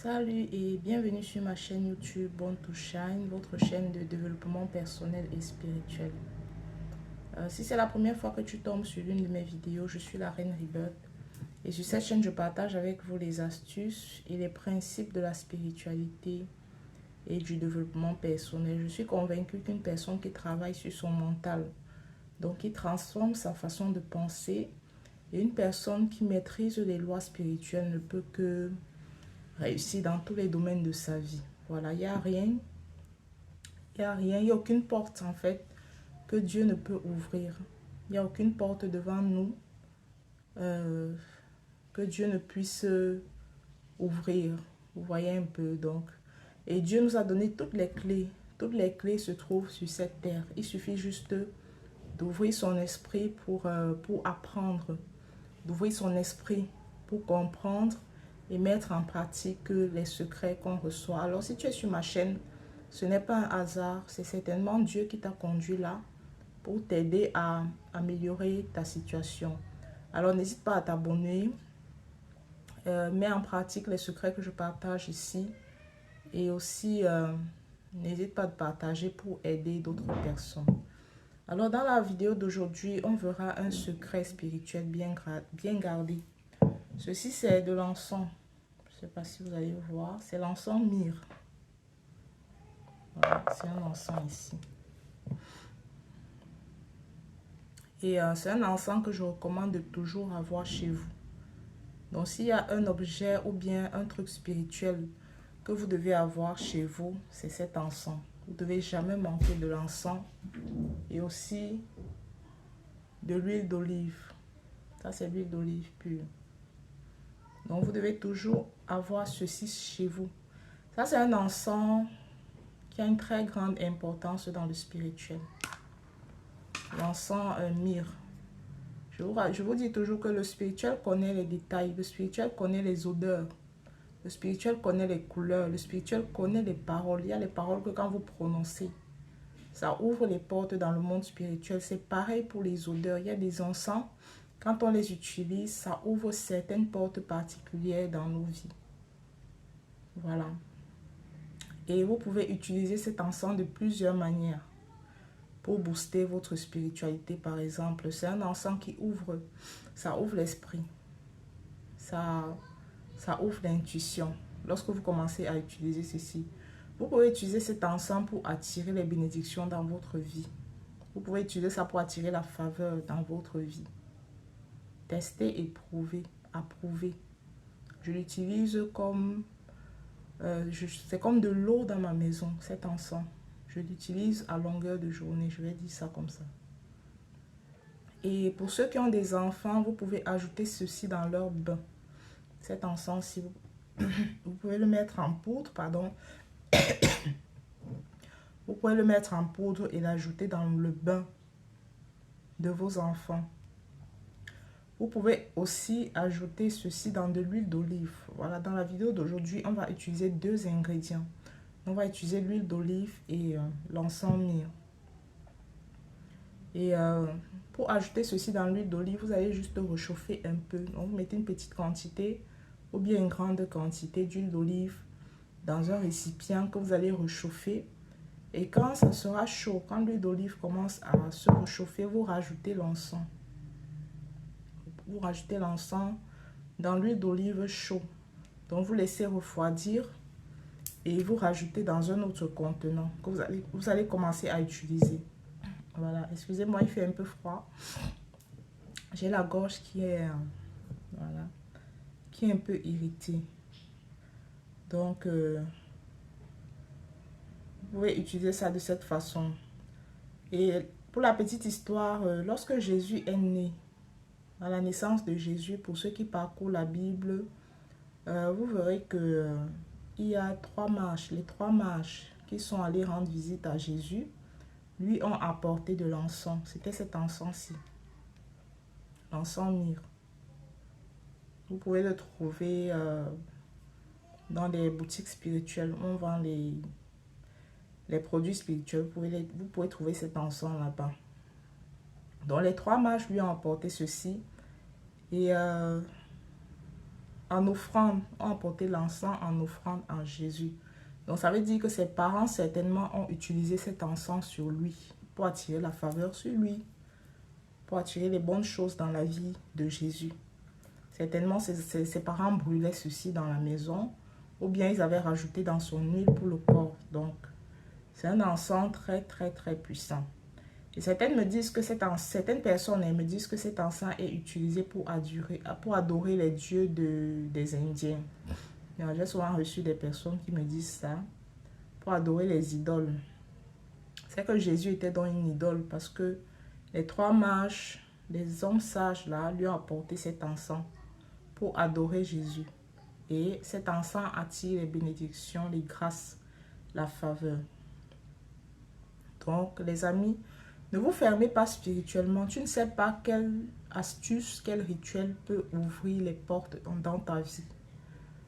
Salut et bienvenue sur ma chaîne YouTube Born to Shine, votre chaîne de développement personnel et spirituel. Si c'est la première fois que tu tombes sur l'une de mes vidéos, je suis la Reine Rebirth et sur cette chaîne je partage avec vous les astuces et les principes de la spiritualité et du développement personnel. Je suis convaincue qu'une personne qui travaille sur son mental, donc qui transforme sa façon de penser, et une personne qui maîtrise les lois spirituelles ne peut que réussir dans tous les domaines de sa vie. Voilà, il n'y a rien, il n'y a aucune porte en fait que Dieu ne peut ouvrir. Il n'y a aucune porte devant nous que Dieu ne puisse ouvrir. Vous voyez un peu donc. Et Dieu nous a donné toutes les clés. Toutes les clés se trouvent sur cette terre. Il suffit juste d'ouvrir son esprit pour apprendre, d'ouvrir son esprit pour comprendre et mettre en pratique les secrets qu'on reçoit. Alors si tu es sur ma chaîne, ce n'est pas un hasard, c'est certainement Dieu qui t'a conduit là pour t'aider à améliorer ta situation. Alors n'hésite pas à t'abonner, mets en pratique les secrets que je partage ici et aussi n'hésite pas à partager pour aider d'autres personnes. Alors dans la vidéo d'aujourd'hui, on verra un secret spirituel bien gardé. Ceci c'est de l'encens. Je ne sais pas si vous allez voir. C'est l'encens myrrhe. Voilà, c'est un encens ici. Et c'est un encens que je recommande de toujours avoir chez vous. Donc s'il y a un objet ou bien un truc spirituel que vous devez avoir chez vous, c'est cet encens. Vous ne devez jamais manquer de l'encens et aussi de l'huile d'olive. Ça c'est l'huile d'olive pure. Donc vous devez toujours avoir ceci chez vous. Ça c'est un encens qui a une très grande importance dans le spirituel. L'encens myrrhe. Je vous dis toujours que le spirituel connaît les détails, le spirituel connaît les odeurs, le spirituel connaît les couleurs, le spirituel connaît les paroles. Il y a les paroles que quand vous prononcez, ça ouvre les portes dans le monde spirituel. C'est pareil pour les odeurs. Il y a des encens, quand on les utilise, ça ouvre certaines portes particulières dans nos vies. Voilà. Et vous pouvez utiliser cet encens de plusieurs manières pour booster votre spiritualité, par exemple. C'est un encens qui ouvre, ça ouvre l'esprit, ça ouvre l'intuition. Lorsque vous commencez à utiliser ceci, vous pouvez utiliser cet encens pour attirer les bénédictions dans votre vie. Vous pouvez utiliser ça pour attirer la faveur dans votre vie. Testez et prouvez, approuvez. Je l'utilise comme... c'est comme de l'eau dans ma maison, cet encens. Je l'utilise à longueur de journée, je vais dire ça comme ça. Et pour ceux qui ont des enfants, vous pouvez ajouter ceci dans leur bain. Cet encens, si vous pouvez le mettre en poudre, pardon. Vous pouvez le mettre en poudre et l'ajouter dans le bain de vos enfants. Vous pouvez aussi ajouter ceci dans de l'huile d'olive. Voilà, dans la vidéo d'aujourd'hui, on va utiliser deux ingrédients. On va utiliser l'huile d'olive et l'encens myrrhe. Et pour ajouter ceci dans l'huile d'olive, vous allez juste rechauffer un peu. Donc, vous mettez une petite quantité ou bien une grande quantité d'huile d'olive dans un récipient que vous allez réchauffer. Et quand ça sera chaud, quand l'huile d'olive commence à se réchauffer, vous rajoutez l'encens. Vous rajoutez l'encens dans l'huile d'olive chaud. Donc, vous laissez refroidir et vous rajoutez dans un autre contenant que vous allez commencer à utiliser. Voilà, excusez-moi, il fait un peu froid. J'ai la gorge qui est, voilà, qui est un peu irritée. Donc, vous pouvez utiliser ça de cette façon. Et pour la petite histoire, lorsque Jésus est né, à la naissance de Jésus, pour ceux qui parcourent la Bible, vous verrez que il y a trois mages. Les trois mages qui sont allés rendre visite à Jésus, lui ont apporté de l'encens. C'était cet encens-ci. L'encens myrrhe. Vous pouvez le trouver dans des boutiques spirituelles. On vend les produits spirituels. Vous pouvez trouver cet encens là-bas. Donc les trois mages lui ont apporté ceci. Et en offrande, ont apporté l'encens en offrande en Jésus. Donc ça veut dire que ses parents certainement ont utilisé cet encens sur lui pour attirer la faveur sur lui, pour attirer les bonnes choses dans la vie de Jésus. Certainement ses parents brûlaient ceci dans la maison ou bien ils avaient rajouté dans son huile pour le corps. Donc c'est un encens très puissant. Et certaines personnes me disent que cet encens est utilisé pour adorer les dieux des Indiens. J'ai souvent reçu des personnes qui me disent ça, pour adorer les idoles. C'est que Jésus était dans une idole parce que les 3 mages, les hommes sages là, lui ont apporté cet encens pour adorer Jésus. Et cet encens attire les bénédictions, les grâces, la faveur. Donc les amis, ne vous fermez pas spirituellement. Tu ne sais pas quelle astuce, quel rituel peut ouvrir les portes dans ta vie.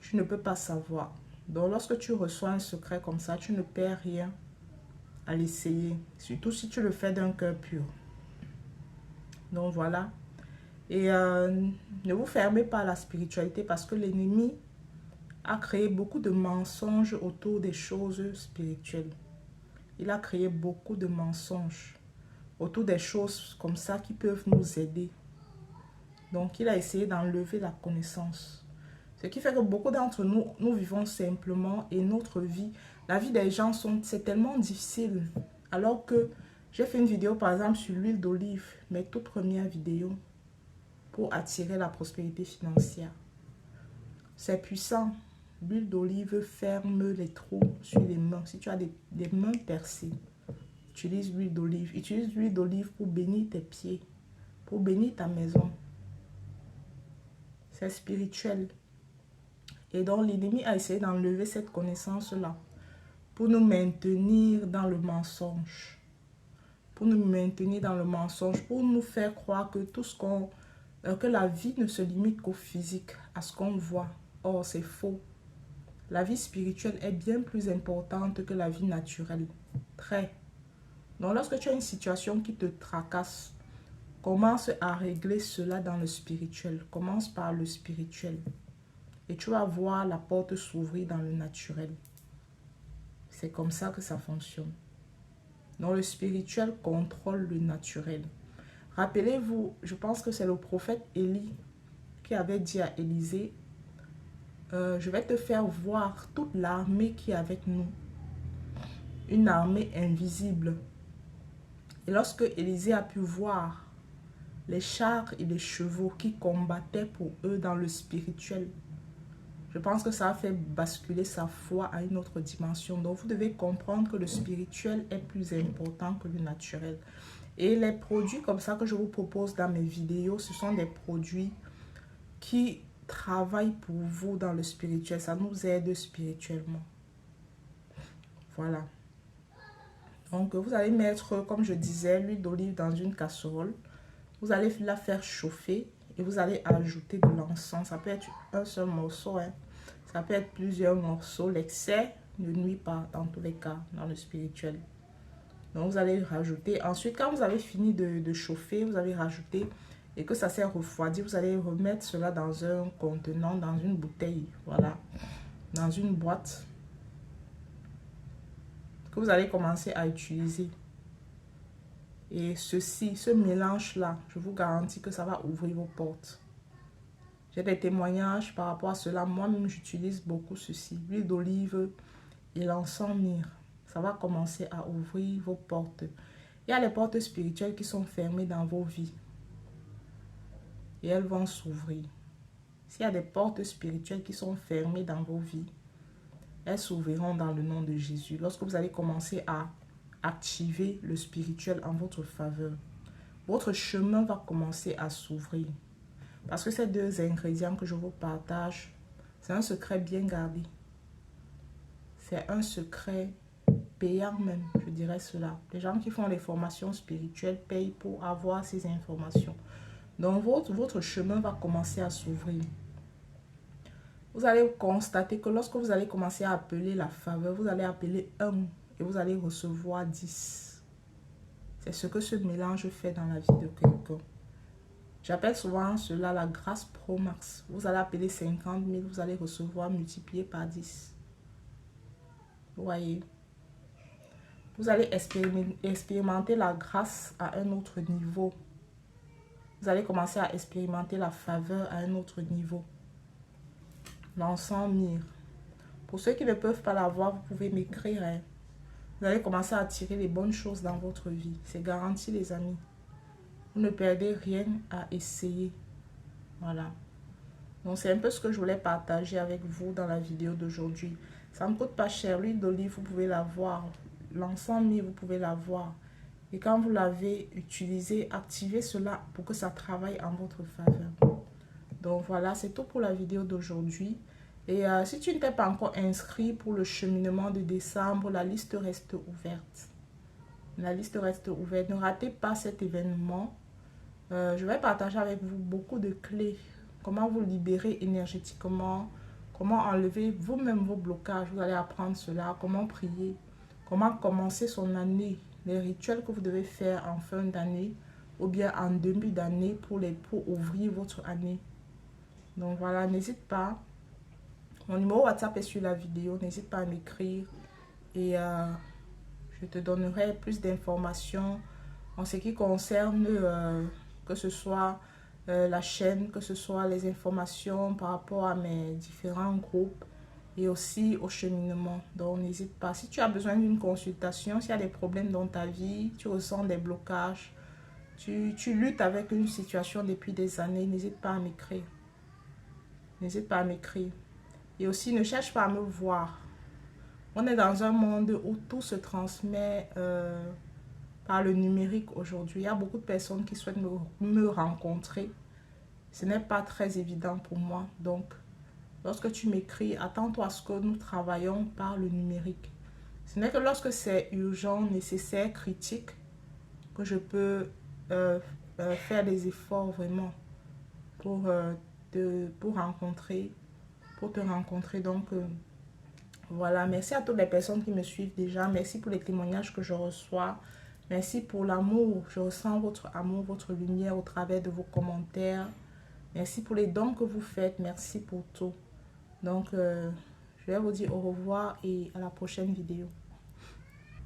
Tu ne peux pas savoir. Donc lorsque tu reçois un secret comme ça, tu ne perds rien à l'essayer. Surtout si tu le fais d'un cœur pur. Donc voilà. Et ne vous fermez pas à la spiritualité parce que l'ennemi a créé beaucoup de mensonges autour des choses spirituelles. Il a créé beaucoup de mensonges autour des choses comme ça qui peuvent nous aider. Donc, il a essayé d'enlever la connaissance. Ce qui fait que beaucoup d'entre nous, nous vivons simplement et notre vie, la vie des gens, c'est tellement difficile. Alors que j'ai fait une vidéo, par exemple, sur l'huile d'olive, mes toutes premières vidéos, pour attirer la prospérité financière. C'est puissant. L'huile d'olive ferme les trous sur les mains. Si tu as des mains percées, utilise l'huile d'olive. Utilise l'huile d'olive pour bénir tes pieds, pour bénir ta maison. C'est spirituel. Et donc l'ennemi a essayé d'enlever cette connaissance-là pour nous maintenir dans le mensonge. Pour nous maintenir dans le mensonge, pour nous faire croire que que la vie ne se limite qu'au physique, à ce qu'on voit. Or, c'est faux. La vie spirituelle est bien plus importante que la vie naturelle. Très. Donc, lorsque tu as une situation qui te tracasse, commence à régler cela dans le spirituel. Commence par le spirituel. Et tu vas voir la porte s'ouvrir dans le naturel. C'est comme ça que ça fonctionne. Donc, le spirituel contrôle le naturel. Rappelez-vous, je pense que c'est le prophète Élie qui avait dit à Élisée, je vais te faire voir toute l'armée qui est avec nous. Une armée invisible. Et lorsque Élisée a pu voir les chars et les chevaux qui combattaient pour eux dans le spirituel, je pense que ça a fait basculer sa foi à une autre dimension. Donc vous devez comprendre que le spirituel est plus important que le naturel. Et les produits comme ça que je vous propose dans mes vidéos, ce sont des produits qui travaillent pour vous dans le spirituel. Ça nous aide spirituellement. Voilà. Donc vous allez mettre, comme je disais, l'huile d'olive dans une casserole. Vous allez la faire chauffer et vous allez ajouter de l'encens. Ça peut être un seul morceau, hein. Ça peut être plusieurs morceaux. L'excès ne nuit pas dans tous les cas dans le spirituel. Donc vous allez rajouter. Ensuite, quand vous avez fini de chauffer, vous allez rajouter et que ça s'est refroidi. Vous allez remettre cela dans un contenant, dans une bouteille. Voilà. Dans une boîte que vous allez commencer à utiliser. Et ce mélange-là, je vous garantis que ça va ouvrir vos portes. J'ai des témoignages par rapport à cela. Moi-même, j'utilise beaucoup ceci. L'huile d'olive et l'encens myrrhe. Ça va commencer à ouvrir vos portes. Il y a les portes spirituelles qui sont fermées dans vos vies. Et elles vont s'ouvrir. S'il y a des portes spirituelles qui sont fermées dans vos vies, elles s'ouvriront dans le nom de Jésus. Lorsque vous allez commencer à activer le spirituel en votre faveur, votre chemin va commencer à s'ouvrir. Parce que ces 2 ingrédients que je vous partage, c'est un secret bien gardé. C'est un secret payant même, je dirais cela. Les gens qui font les formations spirituelles payent pour avoir ces informations. Donc votre chemin va commencer à s'ouvrir. Vous allez constater que lorsque vous allez commencer à appeler la faveur, vous allez appeler 1 et vous allez recevoir 10. C'est ce que ce mélange fait dans la vie de quelqu'un. J'appelle souvent cela la grâce Pro Max. Vous allez appeler 50 000, vous allez recevoir multiplié par 10. Vous voyez? Vous allez expérimenter la grâce à un autre niveau. Vous allez commencer à expérimenter la faveur à un autre niveau. L'encens myrrhe. Pour ceux qui ne peuvent pas l'avoir, vous pouvez m'écrire. Hein. Vous allez commencer à attirer les bonnes choses dans votre vie. C'est garanti, les amis. Vous ne perdez rien à essayer. Voilà. Donc, c'est un peu ce que je voulais partager avec vous dans la vidéo d'aujourd'hui. Ça ne me coûte pas cher. L'huile d'olive, vous pouvez l'avoir. L'encens myrrhe, vous pouvez l'avoir. Et quand vous l'avez utilisé, activez cela pour que ça travaille en votre faveur. Donc, voilà, c'est tout pour la vidéo d'aujourd'hui. Et si tu ne t'es pas encore inscrit pour le cheminement de décembre, la liste reste ouverte. La liste reste ouverte. Ne ratez pas cet événement. Je vais partager avec vous beaucoup de clés. Comment vous libérer énergétiquement. Comment enlever vous-même vos blocages. Vous allez apprendre cela. Comment prier. Comment commencer son année. Les rituels que vous devez faire en fin d'année ou bien en début d'année pour ouvrir votre année. Donc voilà, n'hésite pas. Mon numéro WhatsApp est sur la vidéo. N'hésite pas à m'écrire. Et je te donnerai plus d'informations en ce qui concerne que ce soit la chaîne, que ce soit les informations par rapport à mes différents groupes et aussi au cheminement. Donc n'hésite pas. Si tu as besoin d'une consultation, s'il y a des problèmes dans ta vie, tu ressens des blocages, tu luttes avec une situation depuis des années, n'hésite pas à m'écrire. N'hésite pas à m'écrire. Et aussi, ne cherche pas à me voir. On est dans un monde où tout se transmet par le numérique aujourd'hui. Il y a beaucoup de personnes qui souhaitent me rencontrer. Ce n'est pas très évident pour moi. Donc, lorsque tu m'écris, attends-toi à ce que nous travaillons par le numérique. Ce n'est que lorsque c'est urgent, nécessaire, critique, que je peux faire des efforts vraiment pour te rencontrer. Donc, voilà, merci à toutes les personnes qui me suivent déjà. Merci pour les témoignages que je reçois. Merci pour l'amour. Je ressens votre amour, votre lumière au travers de vos commentaires. Merci pour les dons que vous faites. Merci pour tout. Donc, je vais vous dire au revoir et à la prochaine vidéo.